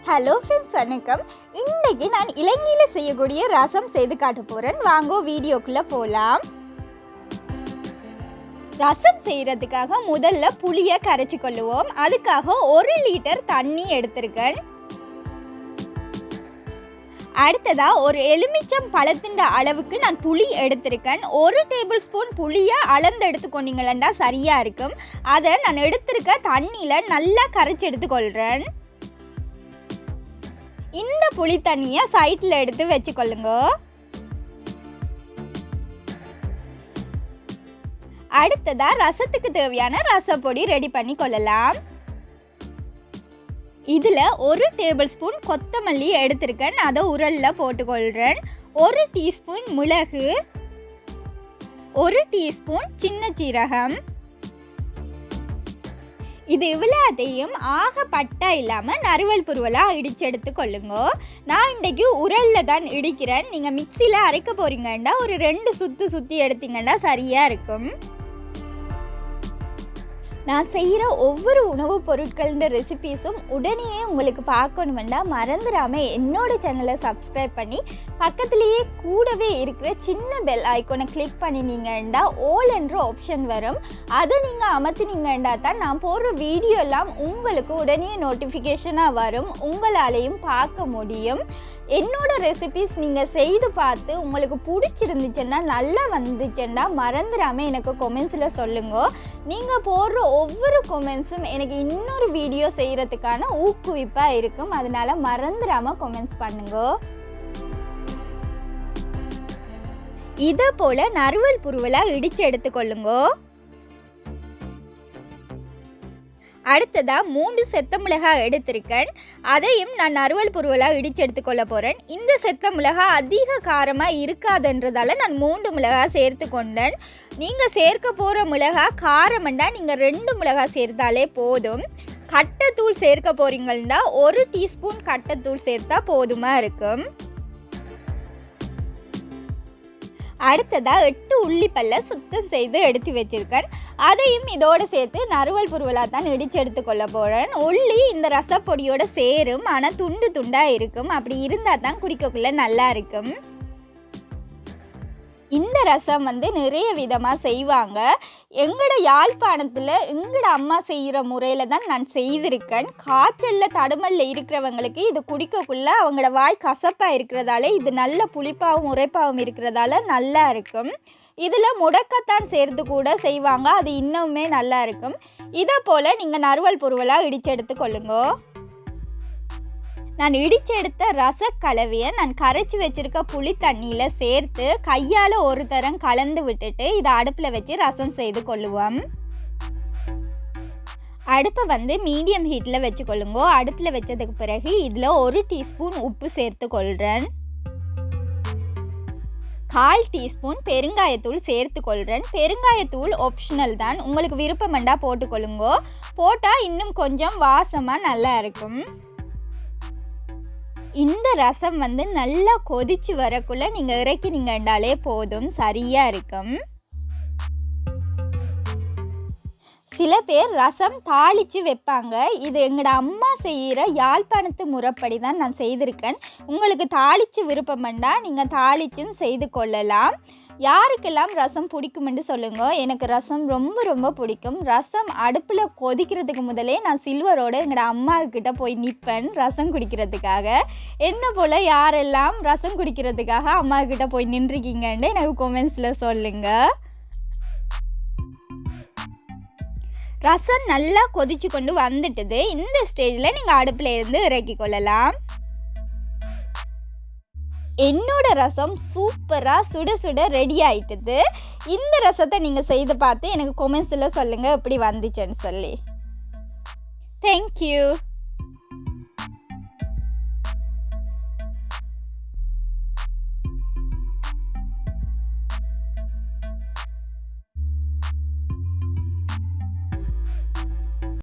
Hello friends, வணக்கம். இன்றைக்கி நான் இலங்கையில் செய்யக்கூடிய ரசம் செய்து காட்ட போகிறேன். வாங்கோ வீடியோக்குள்ளே போகலாம். ரசம் செய்கிறதுக்காக முதல்ல புளியை கரைச்சி கொள்ளுவோம். அதுக்காக 1 லிட்டர் தண்ணி எடுத்திருக்கேன். அடுத்ததாக ஒரு எலுமிச்சம் பழத்தின் அளவுக்கு நான் புளி எடுத்திருக்கேன். 1 டேபிள் ஸ்பூன் புளியை அளந்து எடுத்துக்கொண்டீங்களா சரியாக இருக்கும். அதை நான் எடுத்திருக்க தண்ணியில் நல்லா கரைச்சி எடுத்துக்கொள்கிறேன். இந்த புளி தண்ணியை சைட்டில் எடுத்து வச்சுக்கொள்ளுங்க. அடுத்ததாக ரசத்துக்கு தேவையான ரசப்பொடி ரெடி பண்ணி கொள்ளலாம். இதில் 1 டேபிள் ஸ்பூன் கொத்தமல்லி எடுத்திருக்கேன். அதை உரலில் போட்டுக்கொள்கிறேன். 1 டீஸ்பூன் மிளகு, 1 டீஸ்பூன் சின்ன சீரகம். இது இவ்வளோத்தையும் பட்டா இல்லாமல் நறுவல் புருவலாக இடித்து எடுத்துக்கொள்ளுங்க. நான் இன்றைக்கு உரலில் தான் இடிக்கிறேன். நீங்கள் மிக்சியில் அரைக்க போகிறீங்கன்னா ஒரு 2 சுற்றி எடுத்தீங்கன்னா சரியாக இருக்கும். நான் செய்கிற ஒவ்வொரு உணவுப் பொருட்களின் ரெசிபீஸும் உடனே உங்களுக்கு பார்க்கணுமெண்டா மறந்துடாமல் என்னோட சேனலை சப்ஸ்கிரைப் பண்ணி பக்கத்துலேயே கூடவே இருக்கிற சின்ன பெல் ஐக்கோனை கிளிக் பண்ணினீங்கன்னா ஆல் என்ற ஆப்ஷன் வரும். அதை நீங்கள் அமர்த்தினீங்கன்னா தான் நான் போடுற வீடியோ எல்லாம் உங்களுக்கு உடனே நோட்டிஃபிகேஷனாக வரும். உங்களாலேயும் பார்க்க முடியும். என்னோட ரெசிபீஸ் நீங்கள் செய்து பார்த்து உங்களுக்கு பிடிச்சிருந்துச்சுன்னா நல்லா வந்துச்சுன்னா மறந்துடாமல் எனக்கு கொமெண்ட்ஸில் சொல்லுங்க. நீங்கள் போடுற ஒவ்வொரு கொமெண்ட்ஸும் எனக்கு இன்னொரு வீடியோ செய்கிறதுக்கான ஊக்குவிப்பாக இருக்கும். அதனால மறந்துடாமல் கொமெண்ட்ஸ் பண்ணுங்க. இதை போல் நறுவல் புருவலாக இடித்து எடுத்துக்கொள்ளுங்க. அடுத்ததாக 3 செத்த மிளகாய் எடுத்திருக்கேன். அதையும் நான் நறுவல் புருவலாக இடித்து எடுத்துக்கொள்ள போகிறேன். இந்த செத்த மிளகாய் அதிக காரமாக இருக்காதுன்றதால நான் 3 மிளகாய் சேர்த்து கொண்டேன். நீங்கள் சேர்க்க போகிற மிளகாய் காரம்ண்டா நீங்கள் 2 மிளகாய் சேர்த்தாலே போதும். கட்டைத்தூள் சேர்க்க போகிறீங்கன்னா 1 டீஸ்பூன் கட்டைத்தூள் சேர்த்தா போதுமாக இருக்கும். அடுத்ததாக 8 உள்ளிப்பல்ல சுத்தம் செய்து எடுத்து வச்சுருக்கேன். அதையும் இதோடு சேர்த்து நறுவல் புருவலாக தான் இடித்து எடுத்துக்கொள்ள போகிறேன். உள்ளி இந்த ரசப்பொடியோடு சேரும், ஆனால் துண்டு துண்டாக இருக்கும். அப்படி இருந்தால் தான் குடிக்கக்குள்ளே நல்லா இருக்கும். இந்த ரசம் நிறைய விதமாக செய்வாங்க. எங்களோட யாழ்ப்பாணத்தில் எங்களோட அம்மா செய்கிற முறையில் தான் நான் செய்திருக்கேன். காய்ச்சலில் தடுமலில் இருக்கிறவங்களுக்கு இது குடிக்கக்குள்ளே அவங்களோட வாய் கசப்பாக இருக்கிறதால இது நல்ல புளிப்பாகவும் உரைப்பாகவும் இருக்கிறதால நல்லா இருக்கும். இதில் முடக்கத்தான் சேர்த்து கூட செய்வாங்க. அது இன்னுமே நல்லா இருக்கும். இதை போல் நீங்கள் நறுவல் புருவலாக இடித்து எடுத்துக்கொள்ளுங்க. நான் இடித்து எடுத்த ரசக்கலவையை நான் கரைச்சி வச்சுருக்க புளி தண்ணியில் சேர்த்து கையால் ஒரு தரம் கலந்து விட்டுட்டு இதை அடுப்பில் வச்சு ரசம் செய்து கொள்ளுவோம். அடுப்பை மீடியம் ஹீட்டில் வச்சுக்கொள்ளுங்க. அடுப்பில் வச்சதுக்கு பிறகு இதில் 1 டீஸ்பூன் உப்பு சேர்த்து கொள்கிறேன். 1/4 டீஸ்பூன் பெருங்காயத்தூள் சேர்த்து கொள்கிறேன். பெருங்காயத்தூள் ஆப்ஷனல் தான், உங்களுக்கு விருப்பமெண்டா போட்டுக்கொள்ளுங்க. போட்டால் இன்னும் கொஞ்சம் வாசமாக நல்லா இருக்கும். இந்த ரசம் நல்லா கொதிச்சு வரக்குள்ளே நீங்கள் இறக்கினீங்கன்னாலே போதும், சரியாக இருக்கும். சில பேர் ரசம் தாளித்து வைப்பாங்க. இது எங்களோட அம்மா செய்கிற யாழ்ப்பாணத்து முறைப்படி தான் நான் செய்திருக்கேன். உங்களுக்கு தாளித்து விருப்பமெண்டா நீங்கள் தாளிச்சும் செய்து கொள்ளலாம். யாருக்கெல்லாம் ரசம் பிடிக்குமென்று சொல்லுங்கள். எனக்கு ரசம் ரொம்ப ரொம்ப பிடிக்கும். ரசம் அடுப்பில் கொதிக்கிறதுக்கு முதலே நான் சில்வரோடு எங்களோட அம்மாக்கிட்ட போய் நிற்பேன் ரசம் குடிக்கிறதுக்காக. என்ன போல் யாரெல்லாம் ரசம் குடிக்கிறதுக்காக அம்மாக்கிட்ட போய் நின்றுருக்கீங்கன்னு எனக்கு கொமெண்ட்ஸில் சொல்லுங்கள். ரசம் நல்லா கொதிச்சு கொண்டு வந்துட்டுது. இந்த ஸ்டேஜில் நீங்கள் அடுப்பில் இருந்து இறக்கி கொள்ளலாம். என்னோட ரசம் சூப்பராக சுட சுட ரெடி ஆகிட்டுது. இந்த ரசத்தை நீங்கள் செய்து பார்த்து எனக்கு கொமெண்ட்ஸில் சொல்லுங்கள் எப்படி வந்துச்சுன்னு சொல்லி. தேங்க்யூ.